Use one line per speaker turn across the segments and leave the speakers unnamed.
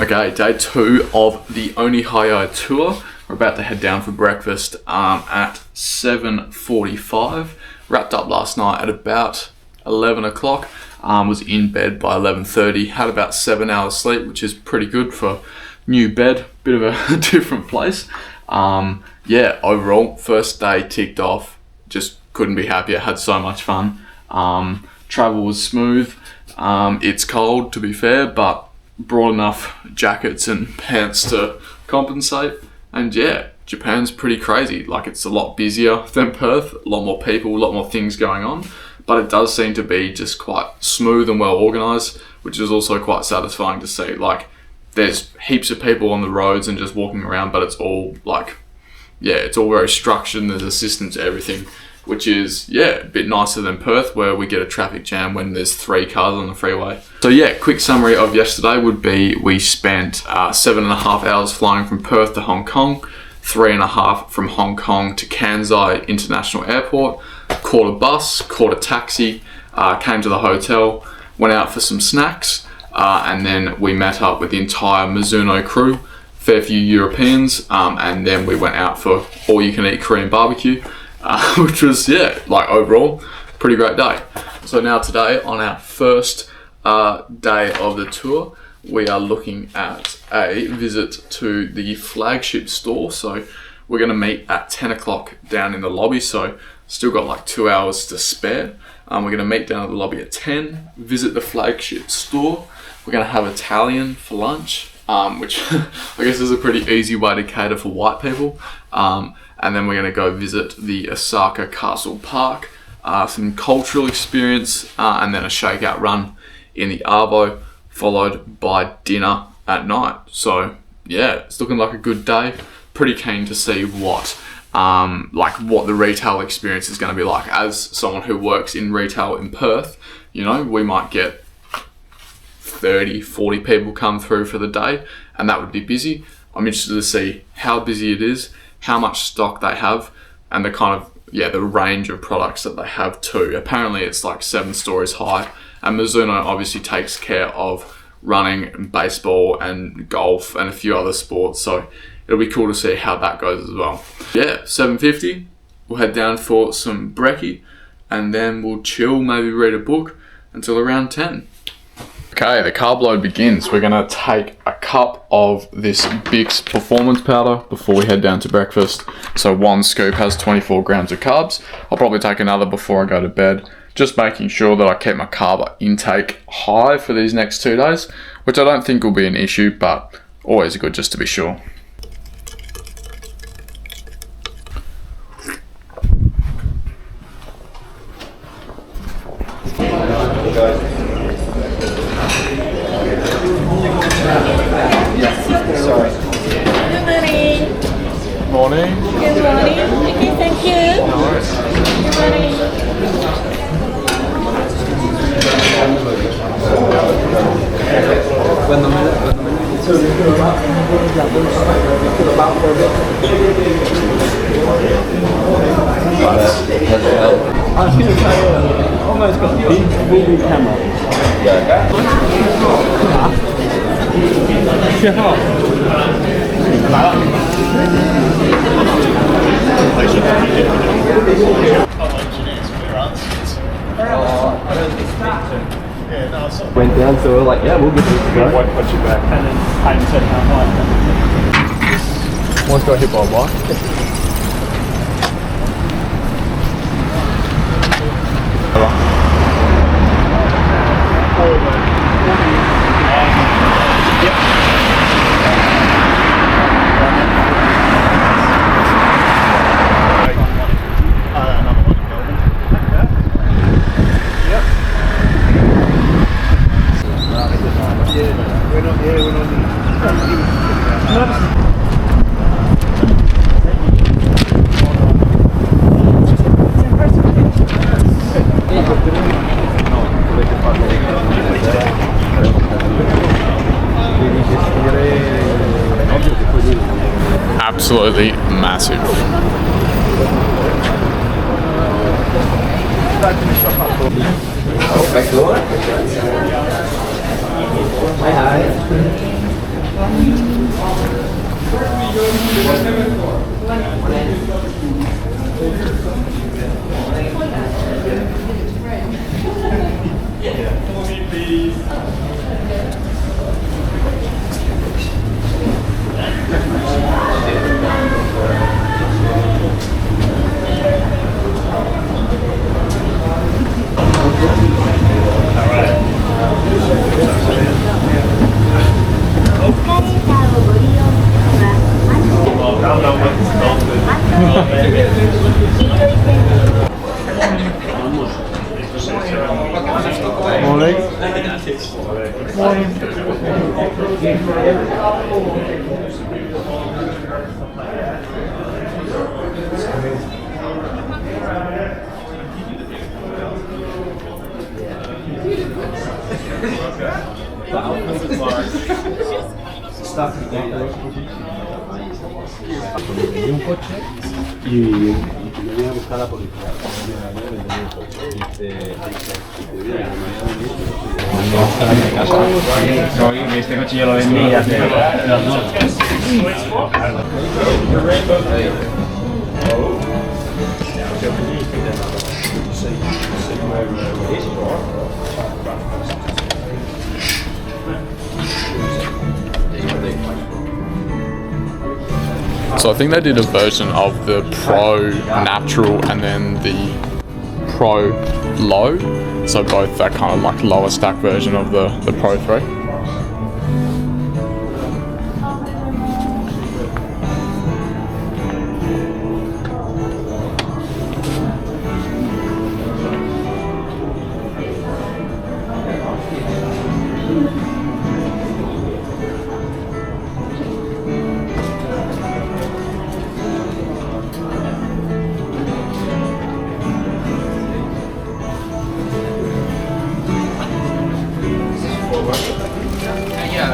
Okay, day 2 of the ONIHAYAI tour. We're about to head down for breakfast at 7:45. Wrapped up last night at about 11 o'clock. Was in bed by 11:30. Had about 7 hours sleep, which is pretty good for new bed. Bit of a different place. Yeah, overall, first day ticked off. Just couldn't be happier. Had so much fun. Travel was smooth. It's cold, to be fair, but brought enough jackets and pants to compensate. And yeah, Japan's pretty crazy. Like, it's a lot busier than Perth, a lot more people, a lot more things going on, but it does seem to be just quite smooth and well organized, which is also quite satisfying to see. Like, there's heaps of people on the roads and just walking around, but it's all like, yeah, it's all very structured and there's a system to everything, which is, yeah, a bit nicer than Perth, where we get a traffic jam when there's 3 cars on the freeway. So yeah, quick summary of yesterday would be we spent 7.5 hours flying from Perth to Hong Kong, 3.5 from Hong Kong to Kansai International Airport, caught a bus, caught a taxi, came to the hotel, went out for some snacks, and then we met up with the entire Mizuno crew, fair few Europeans, and then we went out for all-you-can-eat Korean barbecue. Which was, yeah, like overall, pretty great day. So now today, on our first day of the tour, we are looking at a visit to the Flagship store. So we're going to meet at 10 o'clock down in the lobby, so still got like 2 hours to spare. We're going to meet down at the lobby at 10, visit the Flagship store. We're going to have Italian for lunch, which I guess is a pretty easy way to cater for white people. And then we're going to go visit the Osaka Castle Park, some cultural experience, and then a shakeout run in the Arvo, followed by dinner at night. So yeah, it's looking like a good day. Pretty keen to see what the retail experience is going to be like. As someone who works in retail in Perth, you know, we might get 30, 40 people come through for the day, and that would be busy. I'm interested to see how busy it is, how much stock they have, and the kind of, yeah, the range of products that they have too. Apparently it's like 7 stories high, and Mizuno obviously takes care of running, baseball and golf and a few other sports, so it'll be cool to see how that goes as well. Yeah, 7:50, we'll head down for some brekkie, and then we'll chill, maybe read a book until around 10. Okay, the carb load begins. We're gonna take a cup of this Bix performance powder before we head down to breakfast. So 1 scoop has 24 grams of carbs. I'll probably take another before I go to bed, just making sure that I keep my carb intake high for these next 2 days, which I don't think will be an issue, but always good just to be sure. Morning.
Good morning. Okay, thank you.
No worries.
Good morning.
I was going to say, almost got a big camera. Went down, so we're like, yeah, we'll give this a go.
Won't put you back. And then Hayden said, no,
Once got hit by a bike. Absolutely massive.
Hi.
Vendí un coche y venía a buscarla por
Este coche yo lo vendí hace dos noches.
So I think they did a version of the Pro Natural and then the Pro Low. So both that kind of like lower stack version of the Pro 3.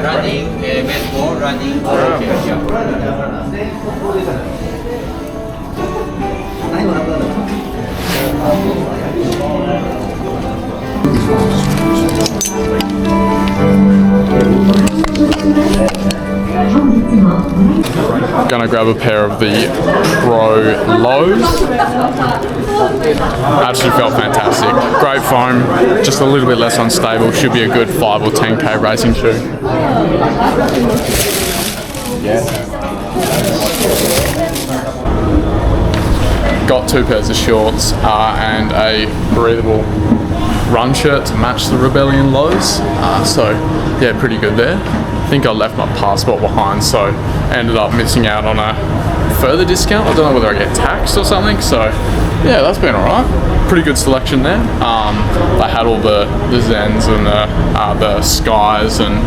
Running, baseball, running.
Gonna grab a pair of the Pro Lows. Actually felt fantastic. Great foam, just a little bit less unstable. Should be a good 5 or 10k racing shoe. Got 2 pairs of shorts and a breathable run shirt to match the Rebellion lows. So yeah, pretty good there. I think I left my passport behind, so ended up missing out on a further discount. I don't know whether I get taxed or something. So yeah, that's been alright. Pretty good selection there. They had all the Zens and the Skies and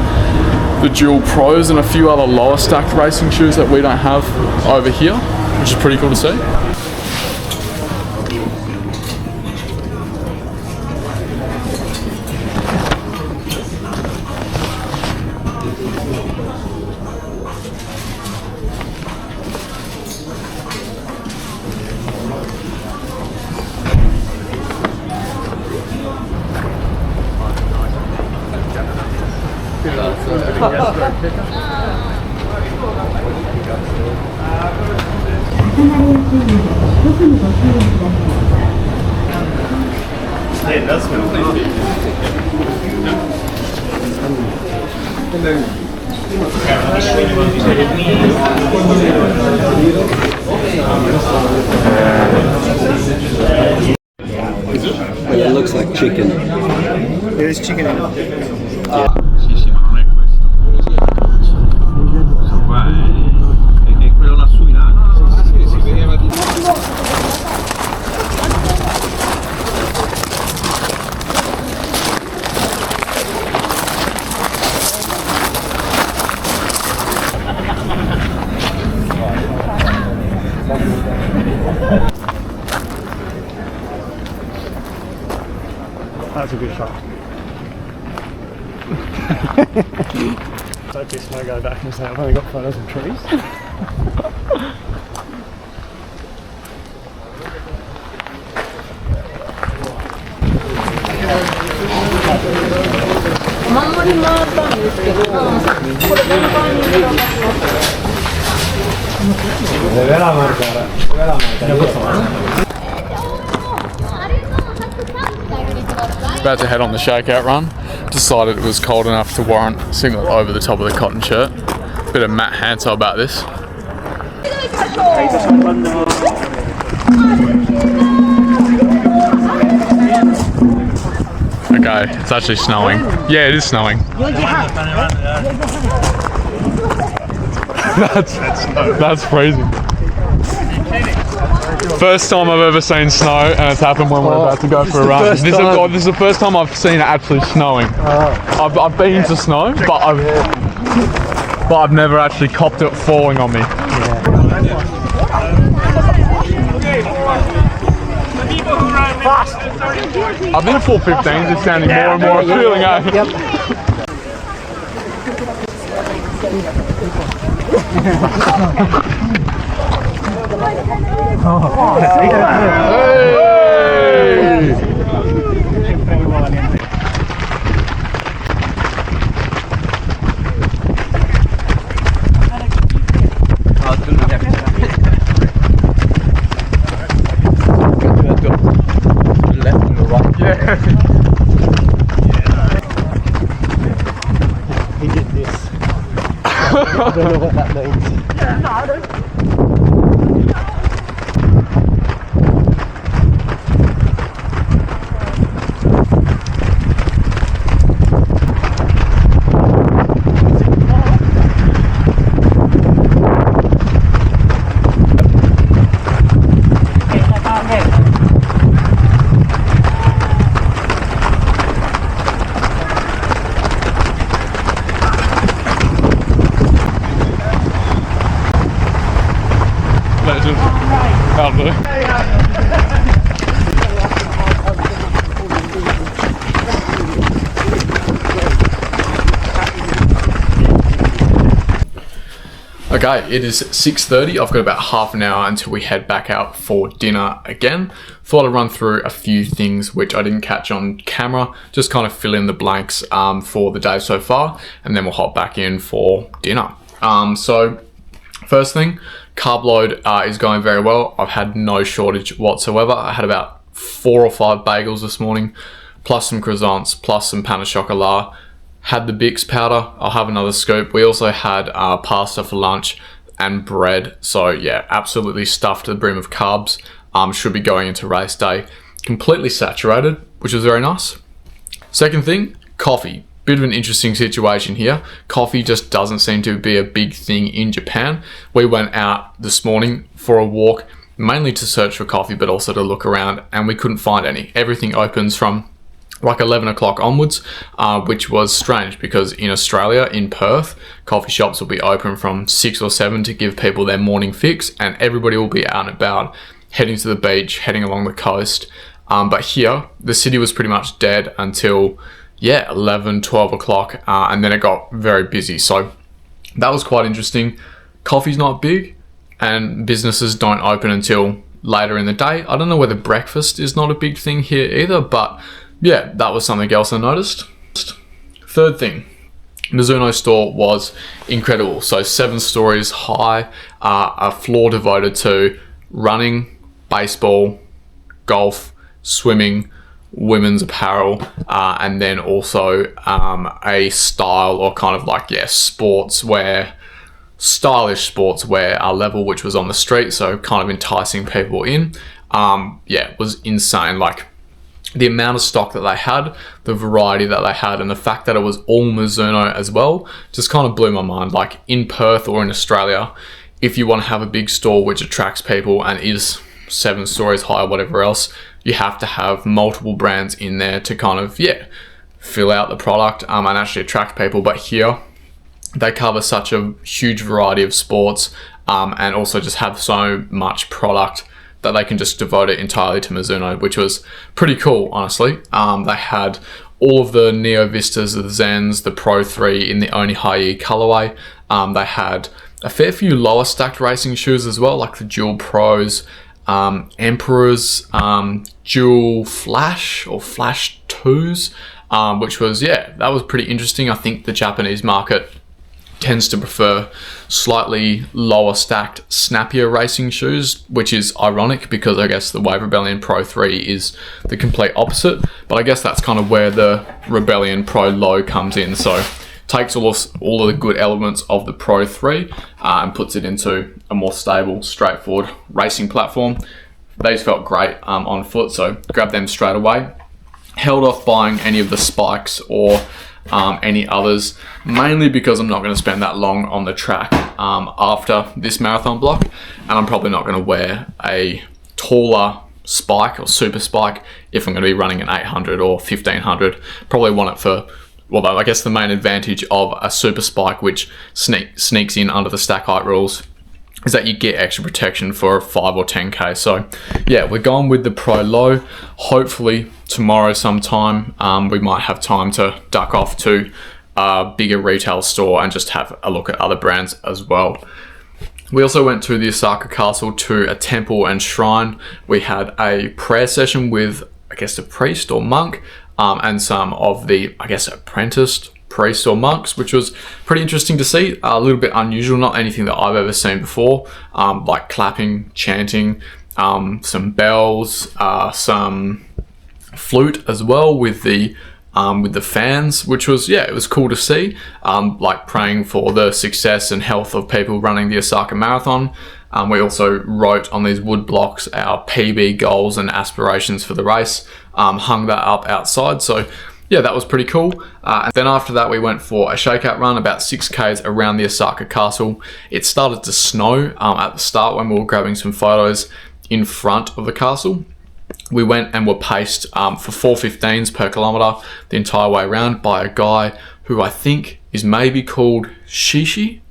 the Dual Pros and a few other lower stacked racing shoes that we don't have over here, which is pretty cool to see.
Yeah, that's good.
It looks like chicken.
There's chicken in it.
That's a good shot. Don't piss when I go back and say I've only got photos of trees.
守りもあったんですけど、これ全般に広がります。
About to head on the shakeout run. Decided it was cold enough to warrant a singlet over the top of the cotton shirt. Bit of Matt Hansel about this. Okay, it's actually snowing. Yeah, it is snowing. That's freezing. First time I've ever seen snow, and it's happened when we're about to go for a run. This is the first time I've seen it actually snowing. I've been to snow, but I've never actually copped it falling on me. I've been 4:15s. It's sounding more and more appealing,
He did this. I don't know what that means.
Okay, it is 6:30. I've got about half an hour until we head back out for dinner again. Thought I'd run through a few things which I didn't catch on camera, just kind of fill in the blanks for the day so far, and then we'll hop back in for dinner. So first thing, carb load is going very well. I've had no shortage whatsoever. I had about 4 or 5 bagels this morning, plus some croissants, plus some pain au chocolat. Had the Bix powder. I'll have another scoop. We also had pasta for lunch and bread. So yeah, absolutely stuffed to the brim of carbs. Should be going into race day completely saturated, which is very nice. Second thing, coffee. Bit of an interesting situation here. Coffee just doesn't seem to be a big thing in Japan. We went out this morning for a walk, mainly to search for coffee, but also to look around, and we couldn't find any. Everything opens from like 11 o'clock onwards, which was strange because in Australia, in Perth, coffee shops will be open from 6 or 7 to give people their morning fix, and everybody will be out and about, heading to the beach, heading along the coast. But here, the city was pretty much dead until 11, 12 o'clock, and then it got very busy. So that was quite interesting. Coffee's not big, and businesses don't open until later in the day. I don't know whether breakfast is not a big thing here either, but yeah, that was something else I noticed. Third thing, Mizuno store was incredible. So 7 stories high, a floor devoted to running, baseball, golf, swimming, women's apparel, and then also a style or kind of like, sportswear, stylish sportswear level, which was on the street. So kind of enticing people in. It was insane. Like, the amount of stock that they had, the variety that they had, and the fact that it was all Mizuno as well, just kind of blew my mind. Like in Perth or in Australia, if you want to have a big store which attracts people and is 7 stories high or whatever else, you have to have multiple brands in there to kind of, fill out the product and actually attract people. But here, they cover such a huge variety of sports and also just have so much product that they can just devote it entirely to Mizuno, which was pretty cool, honestly. They had all of the Neo Vistas, the Zens, the Pro 3 in the ONIHAYAI colorway. They had a fair few lower stacked racing shoes as well, like the Dual Pros, Emperors, Dual Flash or Flash 2s, which was, yeah, that was pretty interesting. I think the Japanese market tends to prefer slightly lower stacked, snappier racing shoes, which is ironic because I guess the Wave Rebellion Pro 3 is the complete opposite, but I guess that's kind of where the Rebellion Pro Low comes in. So takes all of the good elements of the Pro 3 and puts it into a more stable, straightforward racing platform. These felt great on foot, so grabbed them straight away. Held off buying any of the spikes or any others, mainly because I'm not going to spend that long on the track after this marathon block, and I'm probably not going to wear a taller spike or super spike if I'm going to be running an 800 or 1500. Probably want it for, well, I guess the main advantage of a super spike, which sneaks in under the stack height rules, is that you get extra protection for 5 or 10k. So yeah, we're going with the Pro Low. Hopefully tomorrow sometime we might have time to duck off to a bigger retail store and just have a look at other brands as well. We also went to the Osaka Castle to a temple and shrine. We had a prayer session with, I guess, a priest or monk and some of the, I guess, apprenticed priests or monks, which was pretty interesting to see. A little bit unusual, not anything that I've ever seen before, like clapping, chanting, some bells, some flute as well with the fans, which was, yeah, it was cool to see, like praying for the success and health of people running the Osaka Marathon. We also wrote on these wood blocks our PB goals and aspirations for the race, hung that up outside. So yeah, that was pretty cool. And then after that, we went for a shakeout run, about 6Ks around the Osaka Castle. It started to snow at the start when we were grabbing some photos in front of the castle. We went and were paced for 4:15s per kilometre the entire way around by a guy who I think is maybe called Shishi.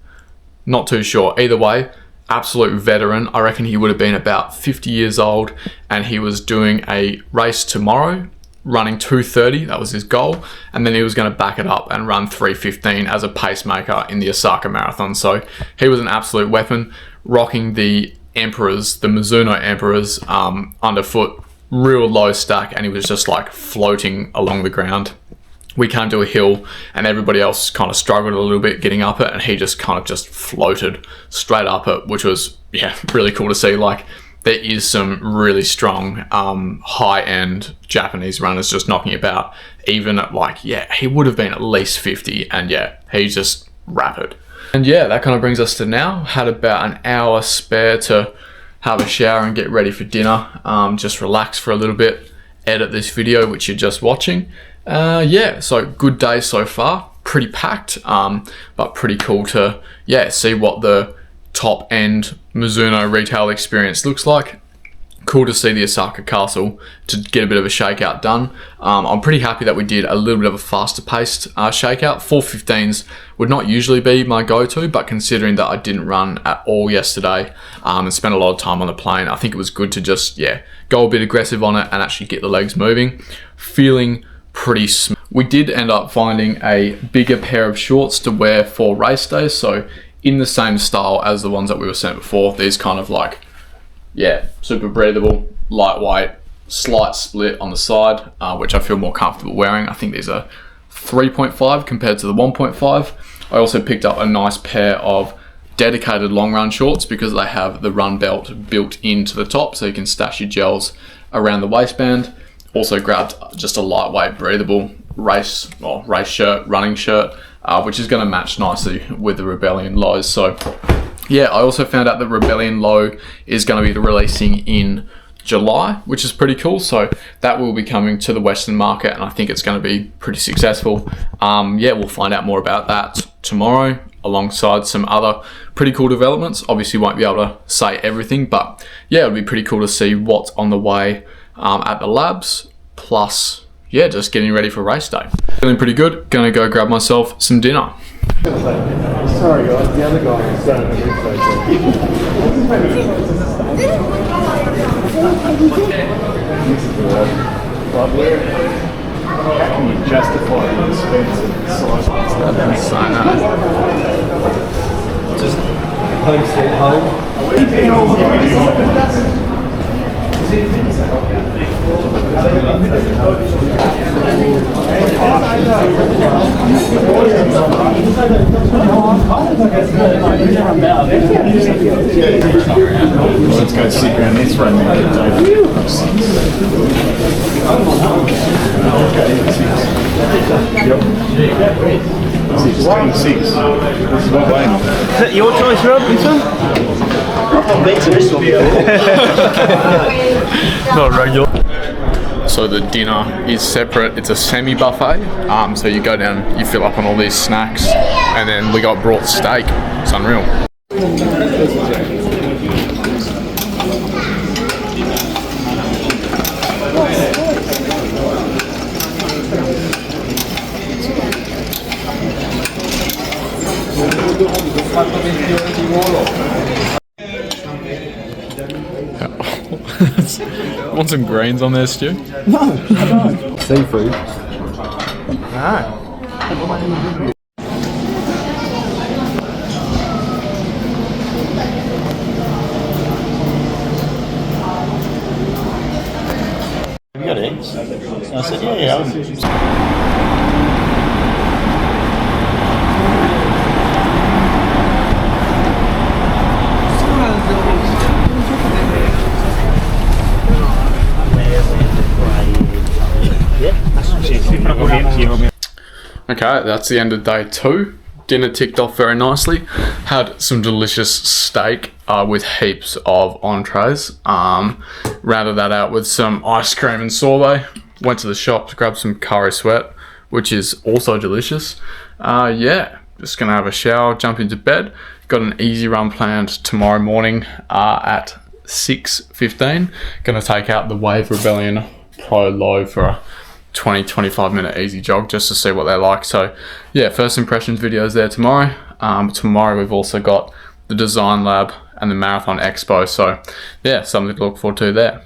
Not too sure. Either way, absolute veteran. I reckon he would have been about 50 years old, and he was doing a race tomorrow, running 2:30, that was his goal, and then he was going to back it up and run 3:15 as a pacemaker in the Osaka Marathon. So he was an absolute weapon, rocking the Emperors, the Mizuno Emperors underfoot, real low stack, and he was just like floating along the ground. We came to a hill and everybody else kind of struggled a little bit getting up it, and he just kind of just floated straight up it, which was, yeah, really cool to see. Like, there is some really strong high-end Japanese runners just knocking about, even at like, yeah, he would have been at least 50, and yeah, he's just rapid. And yeah, that kind of brings us to now. Had about an hour spare to have a shower and get ready for dinner, just relax for a little bit, edit this video which you're just watching. Yeah, so good day so far, pretty packed, but pretty cool to, yeah, see what the top end Mizuno retail experience looks like. Cool to see the Osaka Castle to get a bit of a shakeout done. I'm pretty happy that we did a little bit of a faster paced shakeout. 4:15s would not usually be my go-to, but considering that I didn't run at all yesterday and spent a lot of time on the plane, I think it was good to just, yeah, go a bit aggressive on it and actually get the legs moving. Feeling pretty smooth. We did end up finding a bigger pair of shorts to wear for race days, so in the same style as the ones that we were sent before. These kind of like, yeah, super breathable, lightweight, slight split on the side, which I feel more comfortable wearing. I think these are 3.5 compared to the 1.5. I also picked up a nice pair of dedicated long run shorts because they have the run belt built into the top, so you can stash your gels around the waistband. Also grabbed just a lightweight, breathable race shirt, running shirt, which is going to match nicely with the Rebellion lows. So yeah, I also found out that Rebellion low is going to be releasing in July, which is pretty cool. So that will be coming to the Western market, and I think it's going to be pretty successful. Yeah, we'll find out more about that tomorrow, alongside some other pretty cool developments. Obviously won't be able to say everything, but yeah, it'll be pretty cool to see what's on the way at the labs, plus yeah, just getting ready for race day. Feeling pretty good. Gonna go grab myself some dinner.
Sorry guys, the other guy is but where, how can you justify the expense of size?
That's so nice.
Just home sweet home. Let's go sit around this room and get Six. This is what Wayne.
Is that your choice, Rob? This one?
I've been to this one before.
Not regular.
So the dinner is separate. It's a semi-buffet. So you go down, you fill up on all these snacks, and then we got brought steak. It's unreal. Want some greens on there, Stu?
Seafood.
Have you got eggs? I said, yeah.
Okay, that's the end of day 2. Dinner ticked off very nicely. Had some delicious steak with heaps of entrees. Rounded that out with some ice cream and sorbet. Went to the shops, grabbed some curry sweat, which is also delicious. Yeah, just gonna have a shower, jump into bed. Got an easy run planned tomorrow morning at 6:15. Gonna take out the Wave Rebellion Pro Low for a 20-25 minute easy jog just to see what they're like. So yeah, first impressions videos there tomorrow. Tomorrow we've also got the Design Lab and the Marathon Expo. So yeah, something to look forward to there.